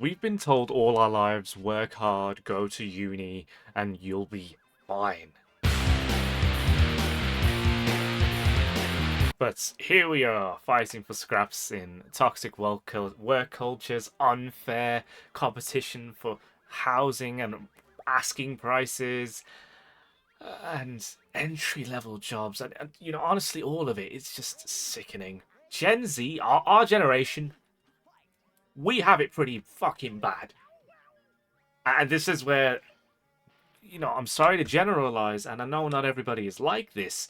We've been told all our lives, work hard, go to uni, and you'll be fine. But here we are, fighting for scraps in toxic work cultures, unfair competition for housing and asking prices, and entry-level jobs. And, honestly, all of it is just sickening. Gen Z, our generation, we have it pretty fucking bad. And this is where, I'm sorry to generalize, and I know not everybody is like this,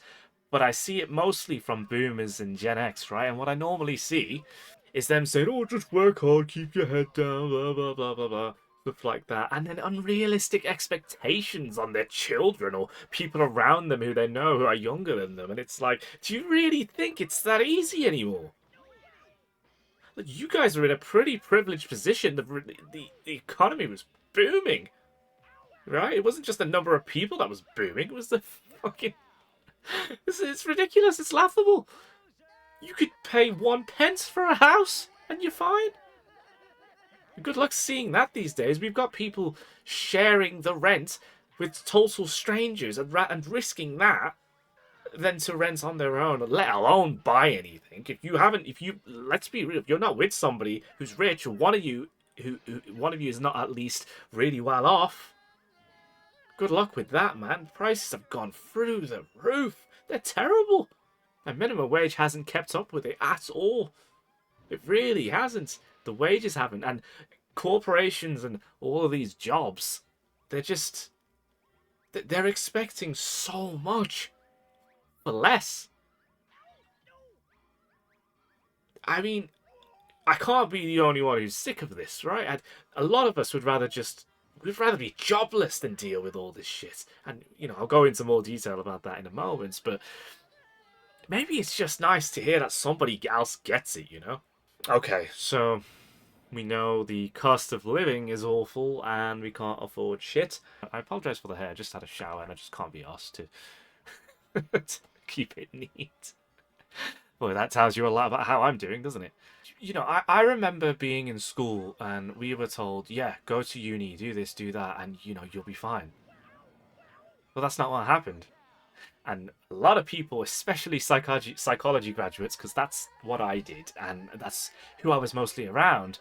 but I see it mostly from boomers and Gen X, right? And what I normally see is them saying, oh, just work hard, keep your head down, blah, blah, blah, blah, blah, stuff like that. And then unrealistic expectations on their children or people around them who they know who are younger than them. And it's like, do you really think it's that easy anymore? Like, you guys are in a pretty privileged position. The economy was booming, right? It wasn't just the number of people that was booming, it was the fucking. It's ridiculous, it's laughable. You could pay 1 pence for a house and you're fine. Good luck seeing that these days. We've got people sharing the rent with total strangers and risking that than to rent on their own, let alone buy anything. Let's be real, if you're not with somebody who's rich, or one of you is not at least really well off, good luck with that, man. Prices have gone through the roof. They're terrible. And minimum wage hasn't kept up with it at all. It really hasn't. The wages haven't. And corporations and all of these jobs, they're expecting so much for less. I mean, I can't be the only one who's sick of this, right? A lot of us would rather be jobless than deal with all this shit. And, I'll go into more detail about that in a moment, but maybe it's just nice to hear that somebody else gets it, Okay, so we know the cost of living is awful and we can't afford shit. I apologise for the hair, I just had a shower and I just can't be asked to keep it neat. Boy, that tells you a lot about how I'm doing, doesn't it? I remember being in school and we were told, yeah, go to uni, do this, do that, and, you'll be fine. Well, that's not what happened. And a lot of people, especially psychology graduates, because that's what I did, and that's who I was mostly around,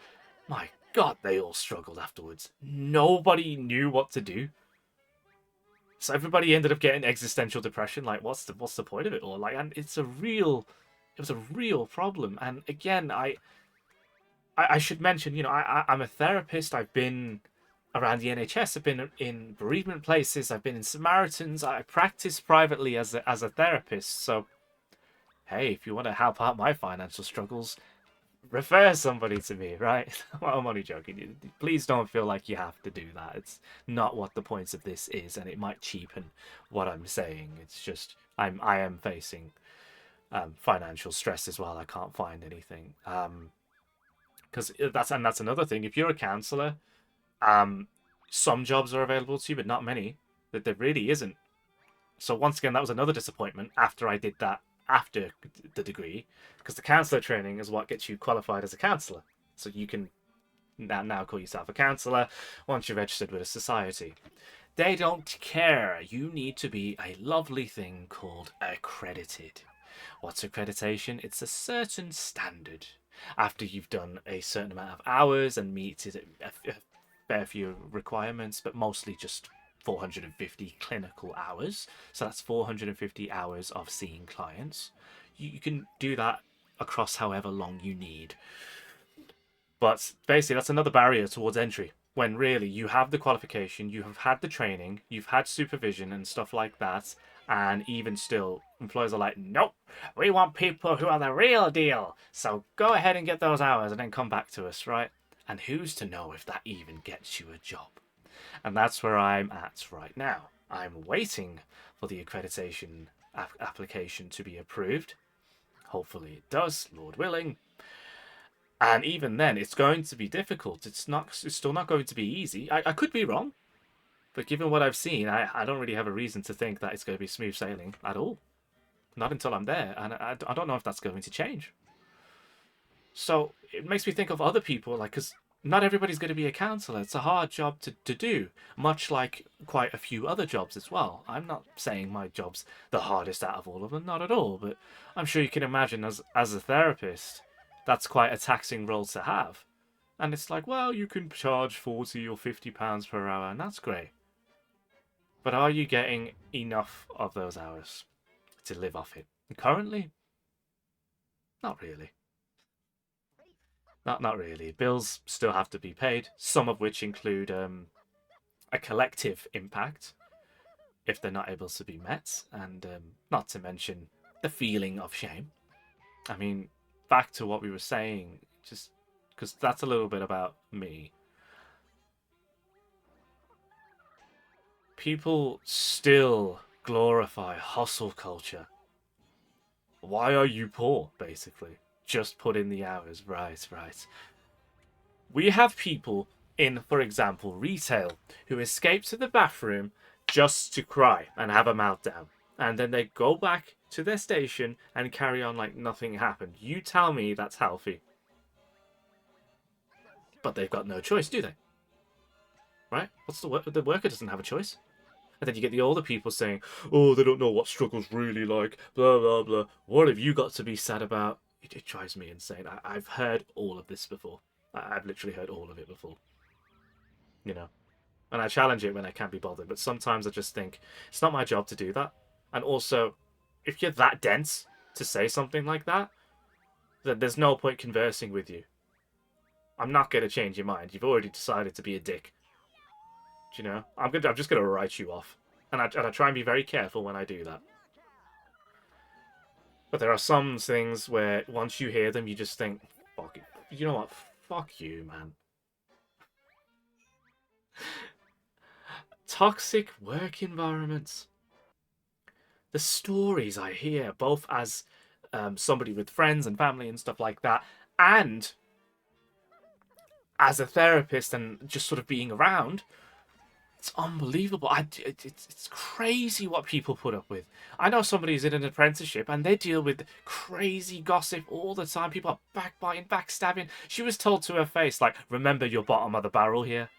my God, they all struggled afterwards. Nobody knew what to do. So everybody ended up getting existential depression. Like, what's the point of it all? Like, and it was a real problem. And again, I should mention, I'm a therapist. I've been around the NHS. I've been in bereavement places. I've been in Samaritans. I practice privately as a therapist. So, hey, if you want to help out my financial struggles, refer somebody to me, right? Well, I'm only joking. Please don't feel like you have to do that. It's not what the point of this is, and it might cheapen what I'm saying. It's just I am facing financial stress as well. I can't find anything. Because that's another thing. If you're a counsellor, some jobs are available to you, but not many. That there really isn't. So once again, that was another disappointment after I did that after the degree, because the counsellor training is what gets you qualified as a counsellor. So you can now call yourself a counsellor once you're registered with a society. They don't care. You need to be a lovely thing called accredited. What's accreditation? It's a certain standard. After you've done a certain amount of hours and meted a fair few requirements, but mostly just 450 clinical hours. So that's 450 hours of seeing clients. You can do that across however long you need. But basically, that's another barrier towards entry. When really you have the qualification, you have had the training, you've had supervision and stuff like that, and even still, employers are like, nope, we want people who are the real deal. So go ahead and get those hours and then come back to us, right? And who's to know if that even gets you a job? And that's where I'm at right now. I'm waiting for the accreditation application to be approved. Hopefully it does, Lord willing. And even then, it's going to be difficult. It's still not going to be easy. I could be wrong, but given what I've seen, I don't really have a reason to think that it's going to be smooth sailing at all. Not until I'm there, and I don't know if that's going to change. So it makes me think of other people, like, because not everybody's going to be a counsellor. It's a hard job to do, much like quite a few other jobs as well. I'm not saying my job's the hardest out of all of them, not at all, but I'm sure you can imagine as a therapist, that's quite a taxing role to have. And it's like, well, you can charge 40 or 50 pounds per hour, and that's great. But are you getting enough of those hours to live off it? And currently, not really. Not really. Bills still have to be paid, some of which include a collective impact if they're not able to be met, and not to mention the feeling of shame. I mean, back to what we were saying, just because that's a little bit about me. People still glorify hustle culture. Why are you poor, basically? Just put in the hours. Right. We have people in, for example, retail who escape to the bathroom just to cry and have a meltdown. And then they go back to their station and carry on like nothing happened. You tell me that's healthy. But they've got no choice, do they? Right? The worker doesn't have a choice. And then you get the older people saying, oh, they don't know what struggle's really like, blah, blah, blah. What have you got to be sad about? It drives me insane. I've heard all of this before. I've literally heard all of it before. You know? And I challenge it when I can't be bothered. But sometimes I just think, it's not my job to do that. And also, if you're that dense to say something like that, then there's no point conversing with you. I'm not going to change your mind. You've already decided to be a dick. Do you know? I'm just gonna write you off, and I try and be very careful when I do that. But there are some things where once you hear them, you just think, "Fuck it." You know what? Fuck you, man. Toxic work environments. The stories I hear, both as somebody with friends and family and stuff like that, and as a therapist and just sort of being around. It's unbelievable. It's crazy what people put up with. I know somebody who's in an apprenticeship and they deal with crazy gossip all the time. People are backbiting, backstabbing. She was told to her face, like, remember your bottom of the barrel here.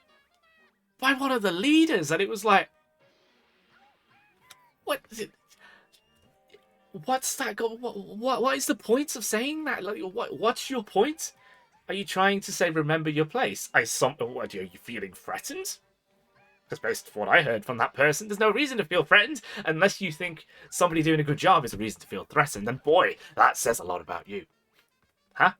By one of the leaders. And it was like, what is it? What's that? What is the point of saying that? Like, what's your point? Are you trying to say remember your place? What, are you feeling threatened? Because based on what I heard from that person, there's no reason to feel threatened unless you think somebody doing a good job is a reason to feel threatened. And boy, that says a lot about you. Huh?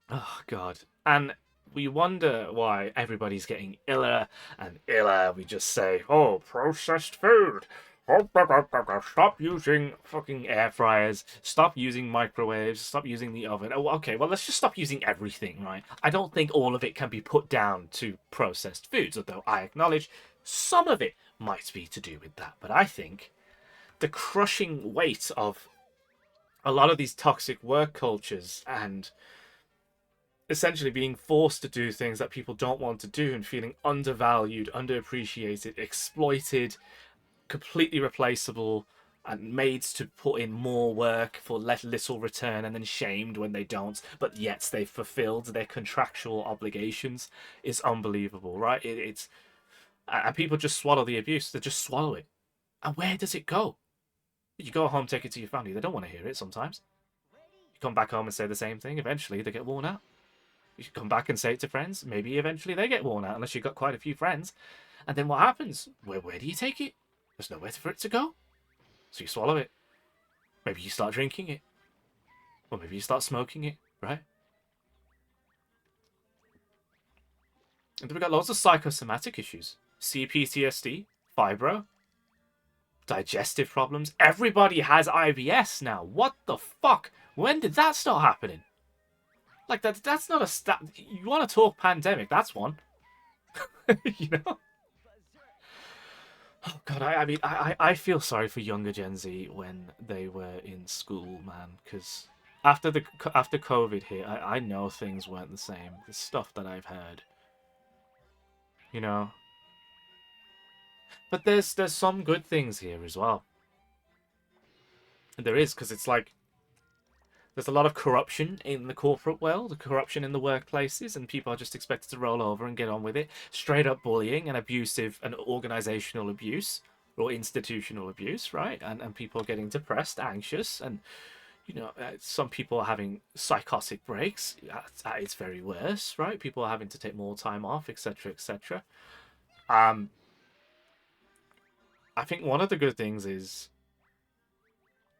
Oh, God. And we wonder why everybody's getting iller and iller. We just say, oh, processed food. Stop using fucking air fryers. Stop using microwaves. Stop using the oven. Oh, okay, well, let's just stop using everything, right? I don't think all of it can be put down to processed foods, although I acknowledge some of it might be to do with that. But I think the crushing weight of a lot of these toxic work cultures and essentially being forced to do things that people don't want to do and feeling undervalued, underappreciated, exploited, completely replaceable, and made to put in more work for little return and then shamed when they don't, but yet they've fulfilled their contractual obligations is unbelievable, right? It's and people just swallow the abuse. They just swallow it. And where does it go? You go home, take it to your family. They don't want to hear it sometimes. You come back home and say the same thing. Eventually, they get worn out. You come back and say it to friends. Maybe eventually they get worn out, unless you've got quite a few friends. And then what happens? Where do you take it? There's nowhere for it to go. So you swallow it. Maybe you start drinking it. Or maybe you start smoking it, right? And then we've got loads of psychosomatic issues. CPTSD, fibro, digestive problems. Everybody has IBS now. What the fuck? When did that start happening? Like, that's not a stat. You want to talk pandemic, that's one. You know? Oh God, I mean, I feel sorry for younger Gen Z when they were in school, man, because after COVID hit, I know things weren't the same. The stuff that I've heard, you know. But there's some good things here as well. There is, because it's like There's a lot of corruption in the corporate world, corruption in the workplaces, and people are just expected to roll over and get on with it. Straight up bullying and abusive and organizational abuse or institutional abuse, right? And people are getting depressed, anxious, and some people are having psychotic breaks at its very worst, right? People are having to take more time off, etc., etc. Um, I think one of the good things is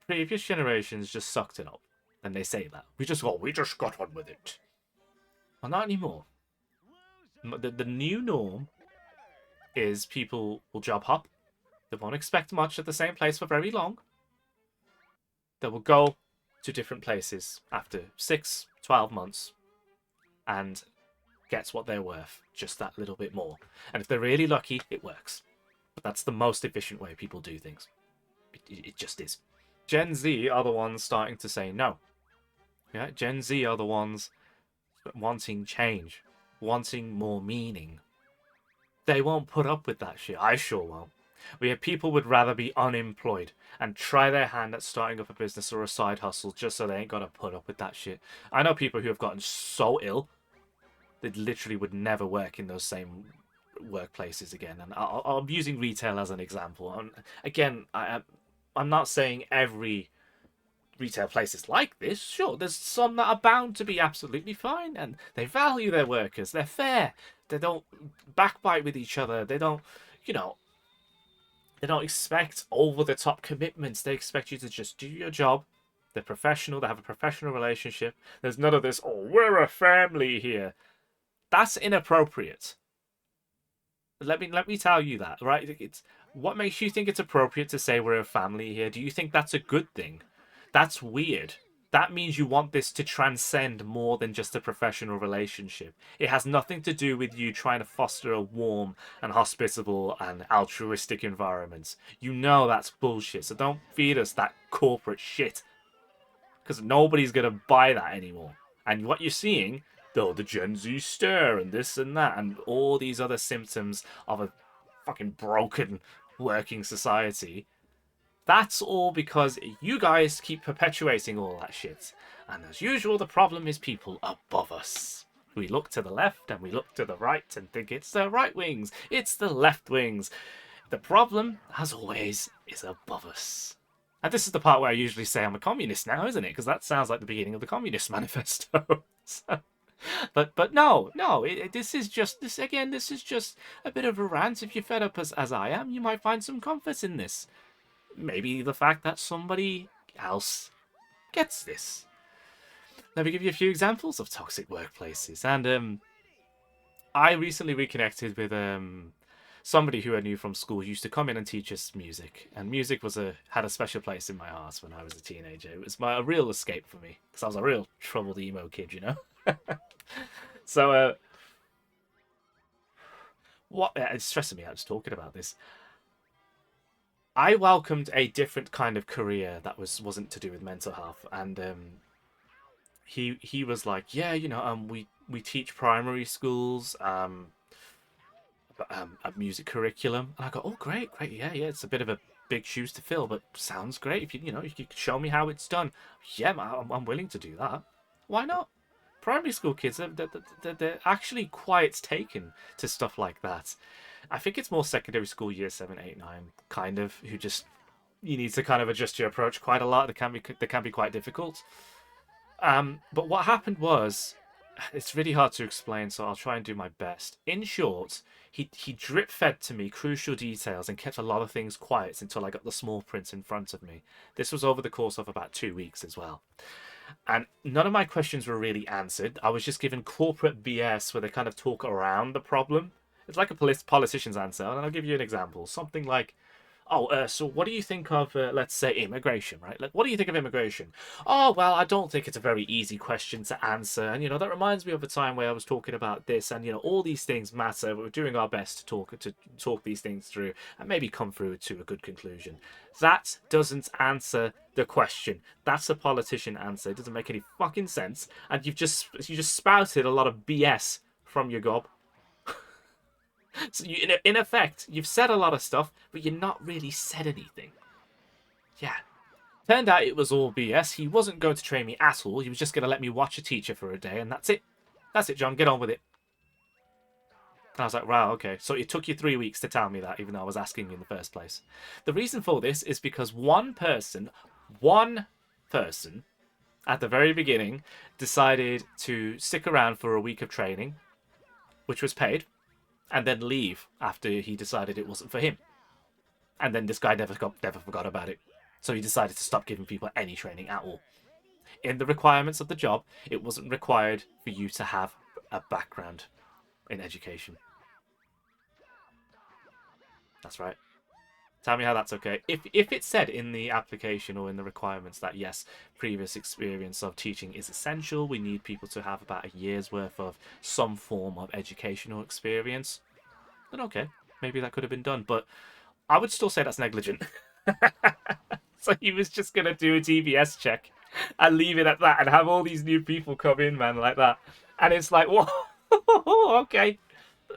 previous generations just sucked it up, and they say that we just got on with it. Well, not anymore. The new norm is people will job hop. They won't expect much at the same place for very long. They will go to different places after 6, 12 months and gets what they're worth, just that little bit more. And if they're really lucky, it works. But that's the most efficient way people do things. It just is. Gen Z are the ones starting to say no. Yeah, Gen Z are the ones wanting change, wanting more meaning. They won't put up with that shit. I sure won't. We have people would rather be unemployed and try their hand at starting up a business or a side hustle just so they ain't got to put up with that shit. I know people who have gotten so ill they literally would never work in those same workplaces again. And I'm using retail as an example. Again, I'm not saying every retail place is like this. Sure, there's some that are bound to be absolutely fine and they value their workers. They're fair. They don't backbite with each other. They don't, they don't expect over-the-top commitments. They expect you to just do your job. They're professional. They have a professional relationship. There's none of this, oh, we're a family here. That's inappropriate. Let me tell you that, right? It's what makes you think it's appropriate to say we're a family here? Do you think that's a good thing? That's weird. That means you want this to transcend more than just a professional relationship. It has nothing to do with you trying to foster a warm and hospitable and altruistic environment. You know that's bullshit, so don't feed us that corporate shit. Because nobody's going to buy that anymore. And what you're seeing, though, the Gen Z stare and this and that and all these other symptoms of a fucking broken working society, that's all because you guys keep perpetuating all that shit. And as usual, the problem is people above us. We look to the left and we look to the right and think it's the right wings, it's the left wings. The problem, as always, is above us. And this is the part where I usually say I'm a communist now, isn't it? Because that sounds like the beginning of the Communist Manifesto. But no, this is just a bit of a rant. If you're fed up as I am, you might find some comfort in this. Maybe the fact that somebody else gets this. Let me give you a few examples of toxic workplaces. And I recently reconnected with somebody who I knew from school who used to come in and teach us music. And music had a special place in my heart when I was a teenager. It was a real escape for me because I was a real troubled emo kid, So it's stressing me out just talking about this. I welcomed a different kind of career that wasn't to do with mental health, and he was like, yeah, we teach primary schools a music curriculum, and I go, oh great, yeah, it's a bit of a big shoes to fill, but sounds great. If you could show me how it's done, yeah, I'm willing to do that. Why not? Primary school kids, they're actually quite taken to stuff like that. I think it's more secondary school, year 7, 8, 9, kind of, who just, you need to kind of adjust your approach quite a lot. They can be quite difficult. But what happened was, it's really hard to explain, so I'll try and do my best. In short, he drip fed to me crucial details and kept a lot of things quiet until I got the small print in front of me. This was over the course of about 2 weeks as well. And none of my questions were really answered. I was just given corporate BS where they kind of talk around the problem. It's like a politician's answer, and I'll give you an example. Something like, so what do you think of, let's say, immigration, right? Like, what do you think of immigration? Oh, well, I don't think it's a very easy question to answer. And, that reminds me of a time where I was talking about this, and, all these things matter. We're doing our best to talk these things through and maybe come through to a good conclusion. That doesn't answer the question. That's a politician answer. It doesn't make any fucking sense. And you just spouted a lot of BS from your gob. So in effect, you've said a lot of stuff, but you've not really said anything. Yeah. Turned out it was all BS. He wasn't going to train me at all. He was just going to let me watch a teacher for a day, and that's it. That's it, John. Get on with it. And I was like, wow, okay. So it took you 3 weeks to tell me that, even though I was asking you in the first place. The reason for this is because one person at the very beginning decided to stick around for a week of training, which was paid, and then leave after he decided it wasn't for him. And then this guy never forgot about it. So he decided to stop giving people any training at all. In the requirements of the job, it wasn't required for you to have a background in education. That's right. Tell me how that's okay. If it said in the application or in the requirements that yes, previous experience of teaching is essential, we need people to have about a year's worth of some form of educational experience, then okay, maybe that could have been done. But I would still say that's negligent. So he was just going to do a DBS check and leave it at that and have all these new people come in, man, like that. And it's like, whoa, okay.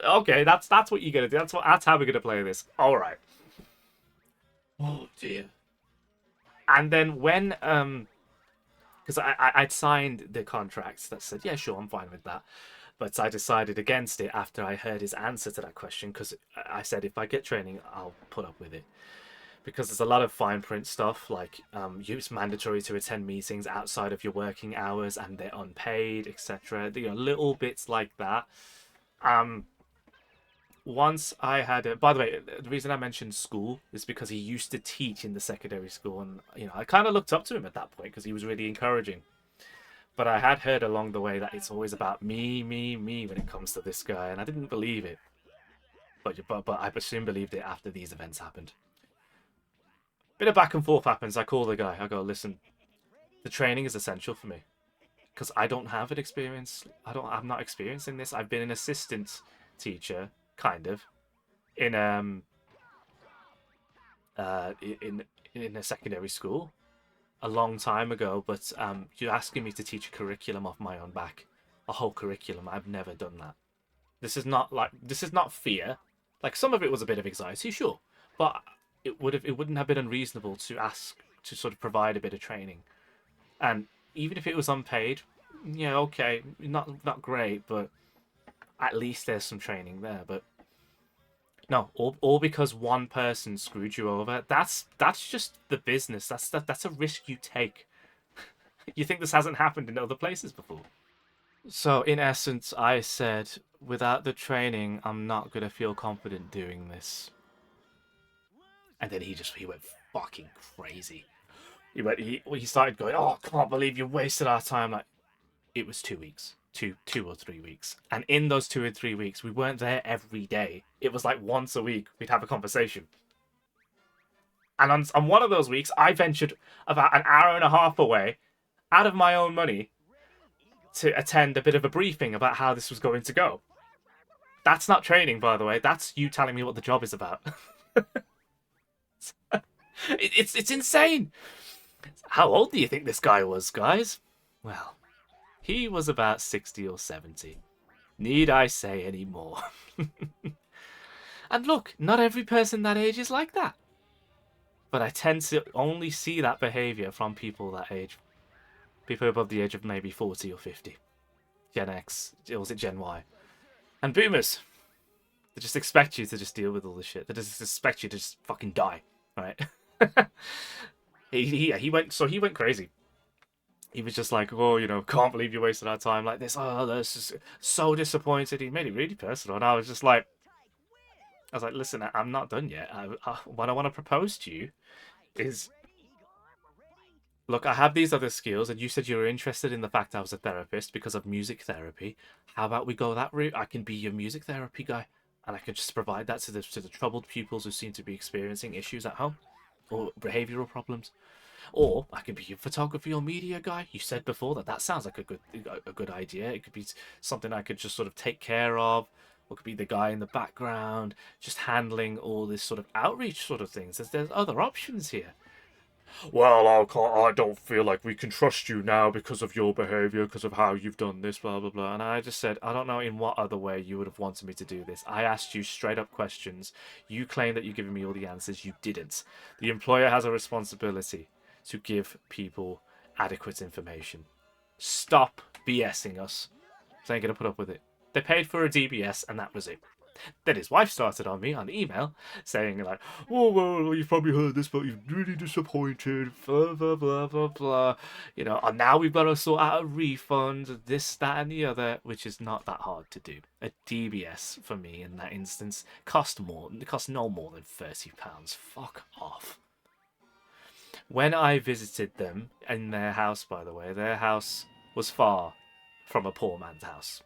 Okay, that's what you're going to do. That's how we're going to play this. All right. Oh, dear. And then when, because I'd signed the contract that said, yeah, sure, I'm fine with that. But I decided against it after I heard his answer to that question, because I said, if I get training, I'll put up with it. Because there's a lot of fine print stuff, like it's mandatory to attend meetings outside of your working hours and they're unpaid, etc. Little bits like that. Once I had by the way, the reason I mentioned school is because he used to teach in the secondary school, and I kind of looked up to him at that point because he was really encouraging. But I had heard along the way that it's always about me when it comes to this guy, and I didn't believe it. But I soon believed it after these events happened. Bit of back and forth happens. I call the guy. I go, listen, the training is essential for me because I don't have an experience. I'm not experiencing this. I've been an assistant teacher, kind of, in a secondary school a long time ago. But you're asking me to teach a curriculum off my own back, a whole curriculum. I've never done that. This is not fear. Like, some of it was a bit of anxiety, sure, but it wouldn't have been unreasonable to ask to sort of provide a bit of training. And even if it was unpaid, yeah, okay, not great, but at least there's some training there. But no, all because one person screwed you over. That's just the business. That's a risk you take. You think this hasn't happened in other places before? So in essence, I said, without the training, I'm not gonna feel confident doing this. And then he went fucking crazy. He started going, oh, I can't believe you wasted our time. Like, it was 2 weeks, two or 3 weeks. And in those 2 or 3 weeks, we weren't there every day. It was like once a week, we'd have a conversation. And on one of those weeks, I ventured about an hour and a half away, out of my own money, to attend a bit of a briefing about how this was going to go. That's not training, by the way. That's you telling me what the job is about. It's insane. How old do you think this guy was, guys? Well, he was about 60 or 70. Need I say any more? And look, not every person that age is like that. But I tend to only see that behaviour from people that age. People above the age of maybe 40 or 50. Gen X, or was it Gen Y? And boomers. They just expect you to just deal with all this shit. They just expect you to just fucking die, right? he went crazy. He was just like, oh, can't believe you wasted our time like this. Oh, that's just so disappointed. He made it really personal, and I was like, listen, I'm not done yet. What I want to propose to you is, look, I have these other skills, and you said you were interested in the fact I was a therapist because of music therapy. How about we go that route? I can be your music therapy guy, and I can just provide that to the troubled pupils who seem to be experiencing issues at home or behavioural problems. Or I could be your photography or media guy. You said before that sounds like a good idea. It could be something I could just sort of take care of. Or could be the guy in the background, just handling all this sort of outreach sort of things. There's other options here. Well, I don't feel like we can trust you now because of your behaviour, because of how you've done this, blah, blah, blah. And I just said, I don't know in what other way you would have wanted me to do this. I asked you straight up questions. You claim that you're giving me all the answers. You didn't. The employer has a responsibility to give people adequate information. Stop BSing us. So I ain't going to put up with it. They paid for a DBS and that was it. Then his wife started on me on email saying like, oh, well, you've probably heard this, but you're really disappointed, blah, blah, blah, blah, blah. You know, and now we've got to sort out a refund, this, that, and the other, which is not that hard to do. A DBS, for me, in that instance, cost no more than £30. Fuck off. When I visited them in their house, by the way, their house was far from a poor man's house.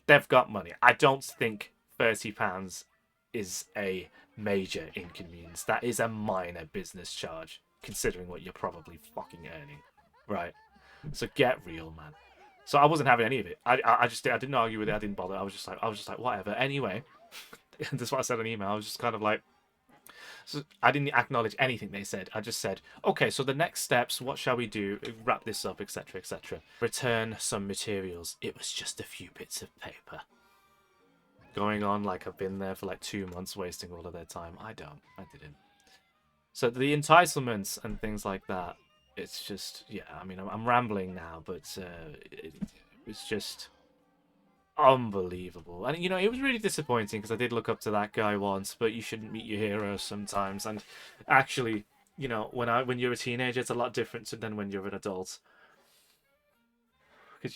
They've got money. I don't think £30 is a major inconvenience. That is a minor business charge, considering what you're probably fucking earning, right? So get real, man. So I wasn't having any of it. I didn't argue with it. I didn't bother. I was just like whatever. Anyway, that's what I said on email. I was just kind of like, so I didn't acknowledge anything they said. I just said, okay, so the next steps, what shall we do? Wrap this up, etc., etc. Return some materials. It was just a few bits of paper. Going on like I've been there for like 2 months, wasting all of their time. I didn't. So the entitlements and things like that, it's just, yeah, I mean, I'm rambling now, but it's just unbelievable. And, you know, it was really disappointing because I did look up to that guy once, but you shouldn't meet your heroes sometimes. And actually, you know, when you're a teenager, it's a lot different than when you're an adult. Because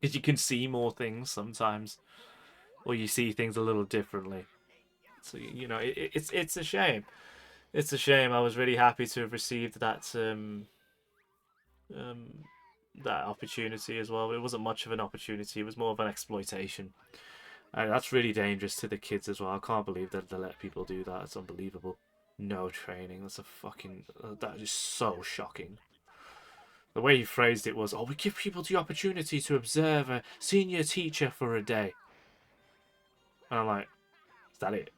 because you can see more things sometimes, or you see things a little differently. So, you know, it's a shame. It's a shame. I was really happy to have received that that opportunity as well. It wasn't much of an opportunity. It was more of an exploitation. And that's really dangerous to the kids as well. I can't believe that they let people do that. It's unbelievable. No training. That's a fucking... that is so shocking. The way he phrased it was, oh, we give people the opportunity to observe a senior teacher for a day. And I'm like, is that it?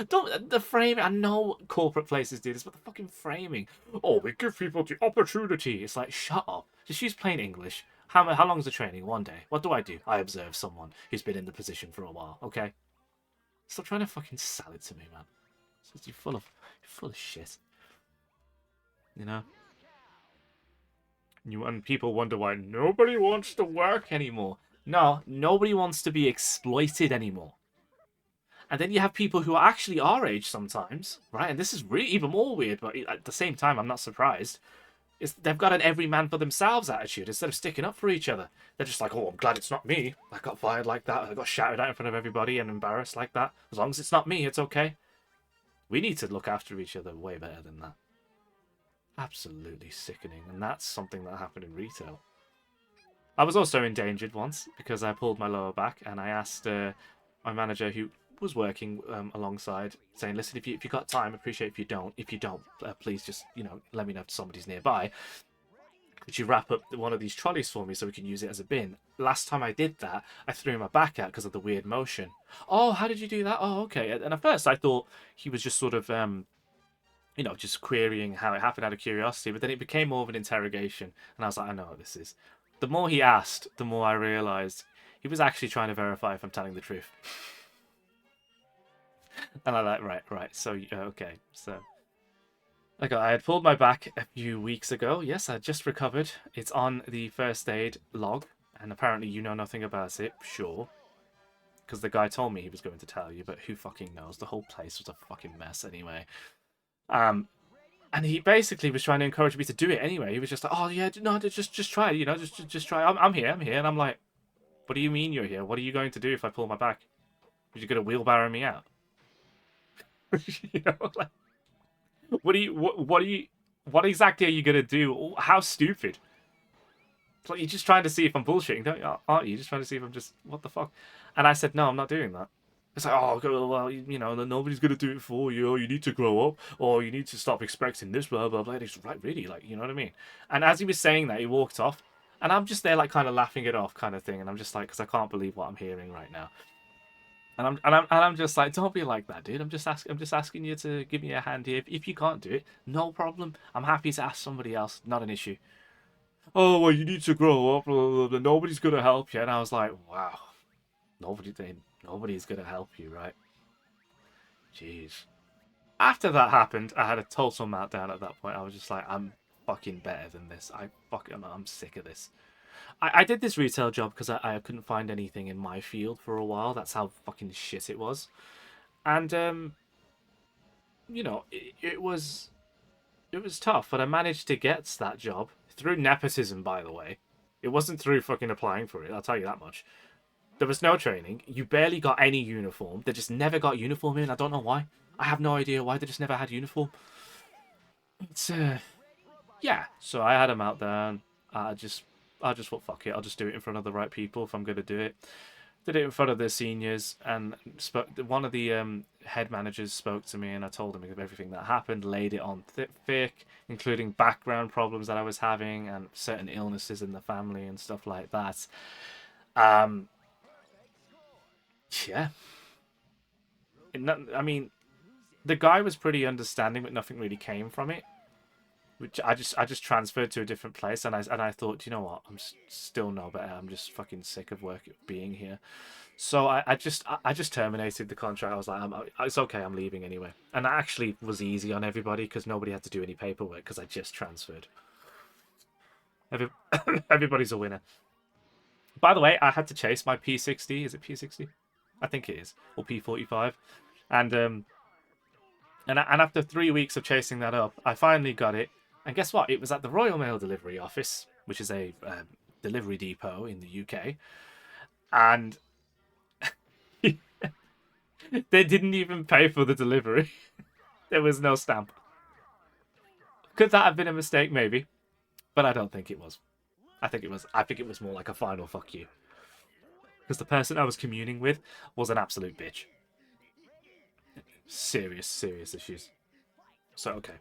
Don't the framing. I know corporate places do this, but the fucking framing. Oh, we give people the opportunity. It's like, shut up. Just use plain English. How long is the training? 1 day. What do? I observe someone who's been in the position for a while. Okay. Stop trying to fucking sell it to me, man. You're full of shit. You know. And people wonder why nobody wants to work anymore. No, nobody wants to be exploited anymore. And then you have people who are actually our age sometimes, right? And this is really even more weird, but at the same time, I'm not surprised. They've got an every man for themselves attitude instead of sticking up for each other. They're just like, oh, I'm glad it's not me. I got fired like that. I got shouted at in front of everybody and embarrassed like that. As long as it's not me, it's okay. We need to look after each other way better than that. Absolutely sickening. And that's something that happened in retail. I was also endangered once because I pulled my lower back and I asked my manager, who was working alongside, saying, listen, if you got time, appreciate if you don't. If you don't, please just, you know, let me know if somebody's nearby. Could you wrap up one of these trolleys for me so we can use it as a bin? Last time I did that, I threw my back out because of the weird motion. Oh, how did you do that? Oh, okay. And at first I thought he was just sort of, you know, just querying how it happened out of curiosity, but then it became more of an interrogation. And I was like, I know what this is. The more he asked, the more I realised he was actually trying to verify if I'm telling the truth. And I'm like, right, so, okay, so... Like, I had pulled my back a few weeks ago. Yes, I just recovered. It's on the first aid log, and apparently you know nothing about it, sure. Because the guy told me he was going to tell you, but who fucking knows? The whole place was a fucking mess anyway. And he basically was trying to encourage me to do it anyway. He was just like, oh, yeah, no, just try it, you know, just try it. I'm here, and I'm like, what do you mean you're here? What are you going to do if I pull my back? Are you going to wheelbarrow me out? You know, like, what exactly are you gonna do? How stupid? Like, you're just trying to see if I'm bullshitting, aren't you? Just trying to see if I'm just, what the fuck? And I said, no, I'm not doing that. It's like, oh, well, you know, nobody's gonna do it for you, or you need to grow up, or you need to stop expecting this, blah, blah, blah. And it's right, really, like, you know what I mean? And as he was saying that, he walked off, and I'm just there, like, kind of laughing it off kind of thing, and I'm just like, because I can't believe what I'm hearing right now. And I'm just like, don't be like that, dude. I'm just asking you to give me a hand here. If you can't do it, no problem. I'm happy to ask somebody else. Not an issue. Oh, well, you need to grow up. Blah, blah, blah. Nobody's gonna help you. And I was like, wow, nobody's gonna help you, right? Jeez. after that happened, I had a total meltdown at that point. I was just like, I'm fucking better than this. I'm sick of this. I did this retail job because I couldn't find anything in my field for a while. That's how fucking shit it was. And it was tough, but I managed to get that job through nepotism, by the way. It wasn't through fucking applying for it, I'll tell you that much. There was no training. You barely got any uniform. They just never got uniform in. I don't know why. I have no idea why. They just never had uniform. It's yeah. So I had a meltdown. I just thought, fuck it. I'll just do it in front of the right people if I'm going to do it. Did it in front of the seniors, and one of the head managers spoke to me, and I told him everything that happened, laid it on thick, including background problems that I was having and certain illnesses in the family and stuff like that. Yeah. I mean, the guy was pretty understanding, but nothing really came from it. Which I just transferred to a different place, and I thought, you know what, I'm still no better. I'm just fucking sick of being here. So I just terminated the contract. I was like, it's okay, I'm leaving anyway. And that actually was easy on everybody because nobody had to do any paperwork because I just transferred. Everybody's a winner. By the way, I had to chase my P60. Is it P60? I think it is, or P45, and after 3 weeks of chasing that up, I finally got it. And guess what? It was at the Royal Mail Delivery Office, which is a delivery depot in the UK, and they didn't even pay for the delivery. There was no stamp. Could that have been a mistake? Maybe, but I don't think it was. I think it was more like a final fuck you. Because the person I was communing with was an absolute bitch. Serious issues. So, okay.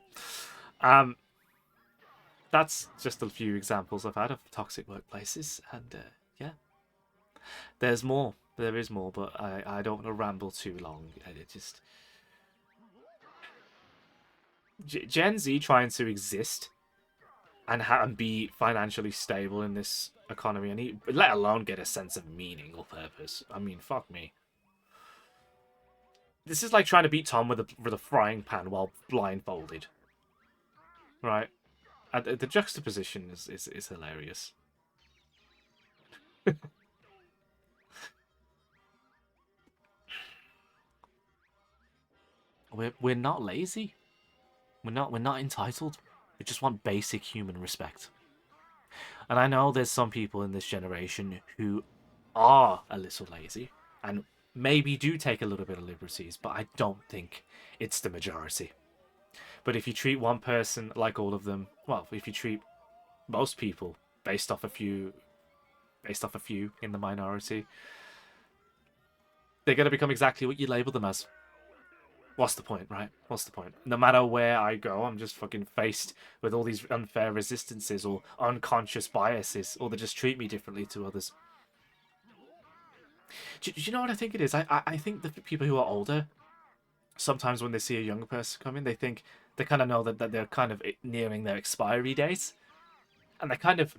That's just a few examples I've had of toxic workplaces. And, yeah. There's more. There is more, but I don't want to ramble too long. It just... Gen Z trying to exist and be financially stable in this economy, and let alone get a sense of meaning or purpose. I mean, fuck me. This is like trying to beat Tom with a frying pan while blindfolded, right? The juxtaposition is hilarious. We're not lazy. We're not entitled. We just want basic human respect. And I know there's some people in this generation who are a little lazy and maybe do take a little bit of liberties, but I don't think it's the majority. But if you treat one person like all of them, well, if you treat most people based off a few in the minority, they're going to become exactly what you label them as. What's the point, right? What's the point? No matter where I go, I'm just fucking faced with all these unfair resistances or unconscious biases, or they just treat me differently to others. Do you know what I think it is? I think the people who are older, sometimes when they see a younger person come in, they kind of know that they're kind of nearing their expiry dates, and they kind of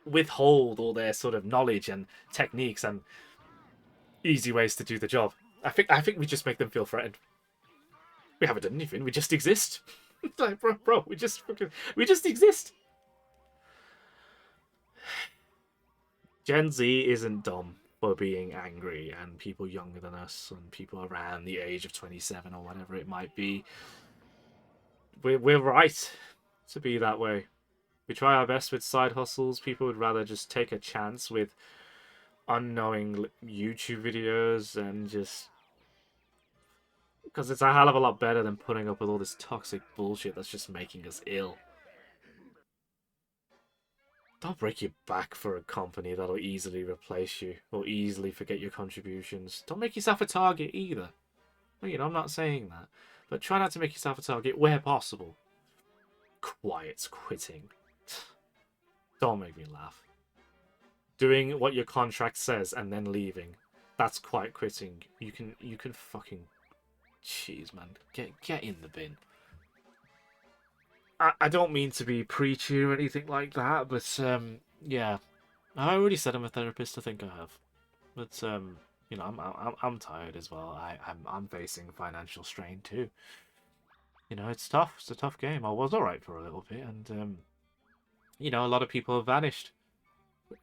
withhold all their sort of knowledge and techniques and easy ways to do the job. I think we just make them feel threatened. We haven't done anything. We just exist. Like, bro, we just exist. Gen Z isn't dumb for being angry, and people younger than us and people around the age of 27 or whatever it might be, we're right to be that way. We try our best with side hustles. People would rather just take a chance with unknowing YouTube videos and just... because it's a hell of a lot better than putting up with all this toxic bullshit that's just making us ill. Don't break your back for a company that'll easily replace you or easily forget your contributions. Don't make yourself a target either. I'm not saying that. But try not to make yourself a target where possible. Quiet quitting. Don't make me laugh. Doing what your contract says and then leaving. That's quiet quitting. You can fucking... jeez, man. Get in the bin. I don't mean to be preachy or anything like that, but yeah, I already said I'm a therapist. I think I have, but I'm tired as well. I'm facing financial strain too. You know, it's tough. It's a tough game. I was alright for a little bit, and you know, a lot of people have vanished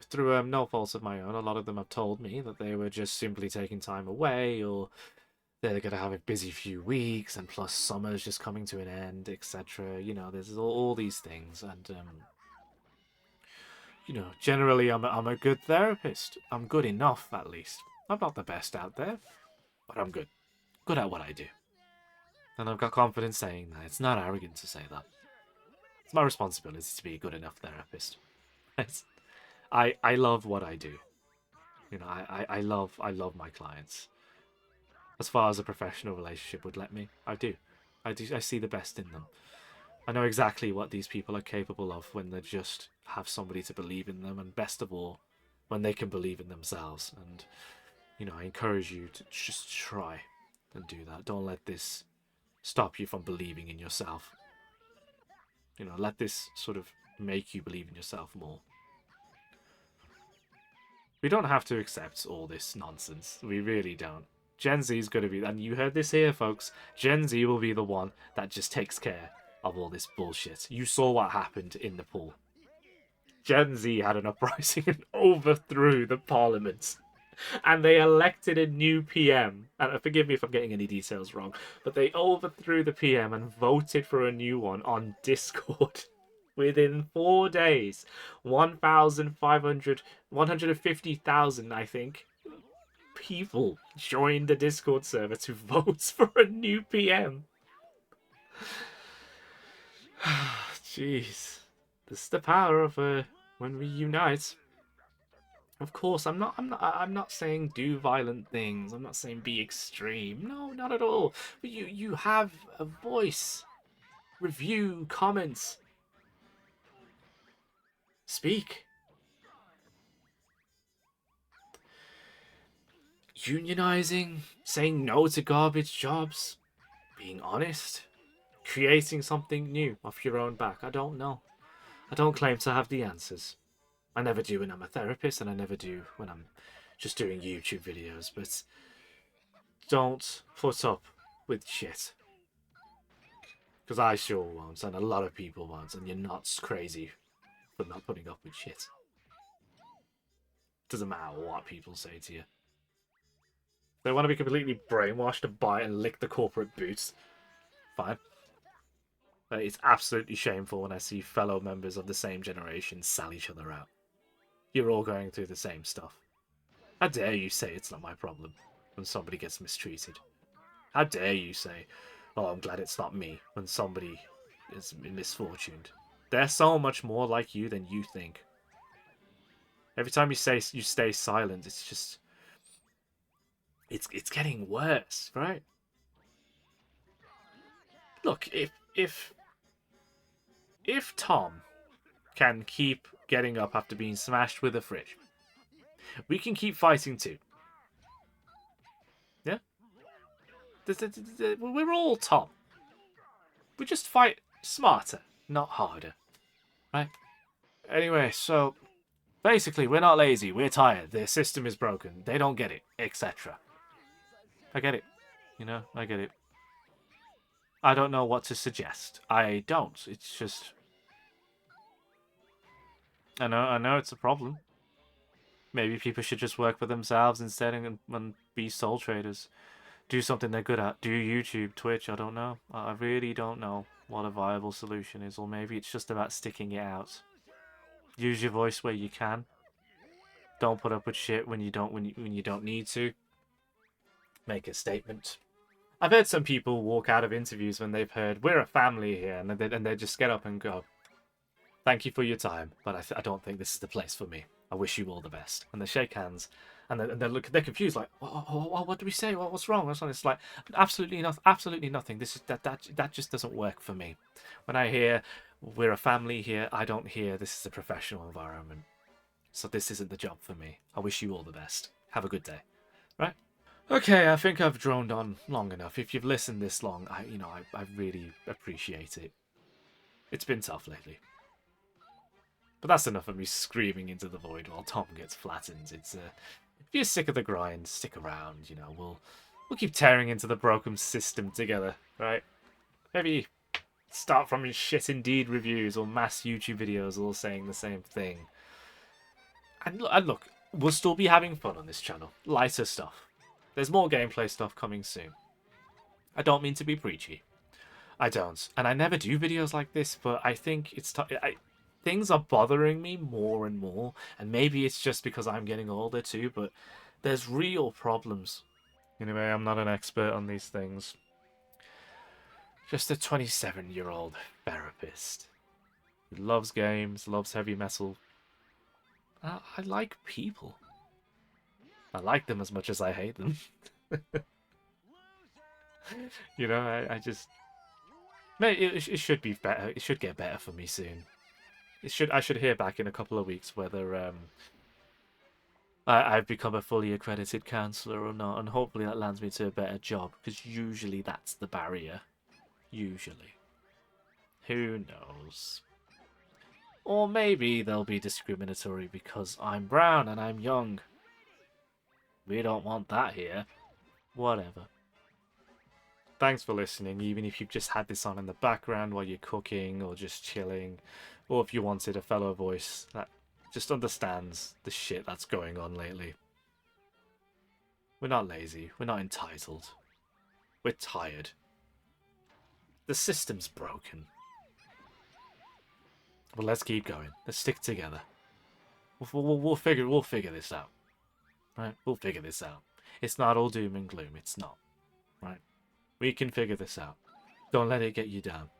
through no fault of my own. A lot of them have told me that they were just simply taking time away, or they're going to have a busy few weeks, and plus summer's just coming to an end, etc. You know, there's all these things, and you know, generally I'm a good therapist. I'm good enough, at least. I'm not the best out there, but I'm good. Good at what I do. And I've got confidence saying that. It's not arrogant to say that. It's my responsibility to be a good enough therapist. I love what I do. You know, I love my clients. As far as a professional relationship would let me, I do. I see the best in them. I know exactly what these people are capable of when they just have somebody to believe in them, and best of all, when they can believe in themselves. And, you know, I encourage you to just try and do that. Don't let this stop you from believing in yourself. You know, let this sort of make you believe in yourself more. We don't have to accept all this nonsense. We really don't. Gen Z is going to be, and you heard this here, folks, Gen Z will be the one that just takes care of all this bullshit. You saw what happened in Nepal. Gen Z had an uprising and overthrew the parliament. And they elected a new PM. And forgive me if I'm getting any details wrong, but they overthrew the PM and voted for a new one on Discord. Within 4 days, 150,000, I think, people joined the Discord server to vote for a new PM. Jeez, this is the power of when we unite. Of course, I'm not saying do violent things. I'm not saying be extreme. No, not at all. But you have a voice. Review, comments. Speak. Unionizing, saying no to garbage jobs, being honest, creating something new off your own back. I don't know. I don't claim to have the answers. I never do when I'm a therapist, and I never do when I'm just doing YouTube videos, but don't put up with shit. Because I sure won't, and a lot of people won't, and you're not crazy for not putting up with shit. Doesn't matter what people say to you. They want to be completely brainwashed to buy and lick the corporate boots. Fine. But it's absolutely shameful when I see fellow members of the same generation sell each other out. You're all going through the same stuff. How dare you say it's not my problem when somebody gets mistreated? How dare you say, oh, I'm glad it's not me, when somebody is misfortuned? They're so much more like you than you think. Every time you say you stay silent, it's just... It's getting worse, right? Look, if Tom can keep getting up after being smashed with a fridge, we can keep fighting too. Yeah? We're all Tom. We just fight smarter, not harder. Right? Anyway, so basically, we're not lazy. We're tired. Their system is broken. They don't get it, etc. I get it. You know, I get it. I don't know what to suggest. I don't. It's just... I know it's a problem. Maybe people should just work for themselves instead and be sole traders. Do something they're good at. Do YouTube, Twitch, I don't know. I really don't know what a viable solution is. Or maybe it's just about sticking it out. Use your voice where you can. Don't put up with shit when you don't need to. Make a statement. I've heard some people walk out of interviews when they've heard, we're a family here, and they just get up and go, thank you for your time, but I don't think this is the place for me. I wish you all the best. And they shake hands, and they're confused, like, what do we say? What's wrong? It's like, absolutely nothing. That just doesn't work for me. When I hear, we're a family here, I don't hear, this is a professional environment. So this isn't the job for me. I wish you all the best. Have a good day. Right? Okay, I think I've droned on long enough. If you've listened this long, I really appreciate it. It's been tough lately. But that's enough of me screaming into the void while Tom gets flattened. It's if you're sick of the grind, stick around, you know, we'll keep tearing into the broken system together, right? Maybe start from shit Indeed reviews or mass YouTube videos all saying the same thing. And look, we'll still be having fun on this channel. Lighter stuff. There's more gameplay stuff coming soon. I don't mean to be preachy. I don't. And I never do videos like this, but I think it's things are bothering me more and more. And maybe it's just because I'm getting older too, but there's real problems. Anyway, I'm not an expert on these things. Just a 27-year-old therapist who loves games, loves heavy metal. I like people. I like them as much as I hate them. You know, I just... It should be better. It should get better for me soon. I should hear back in a couple of weeks whether I've become a fully accredited counsellor or not, and hopefully that lands me to a better job, because usually that's the barrier. Usually. Who knows? Or maybe they'll be discriminatory because I'm brown and I'm young. We don't want that here. Whatever. Thanks for listening, even if you've just had this on in the background while you're cooking or just chilling, or if you wanted a fellow voice that just understands the shit that's going on lately. We're not lazy. We're not entitled. We're tired. The system's broken. But let's keep going. Let's stick together. We'll figure this out. Right? We'll figure this out. It's not all doom and gloom. It's not. Right? We can figure this out. Don't let it get you down.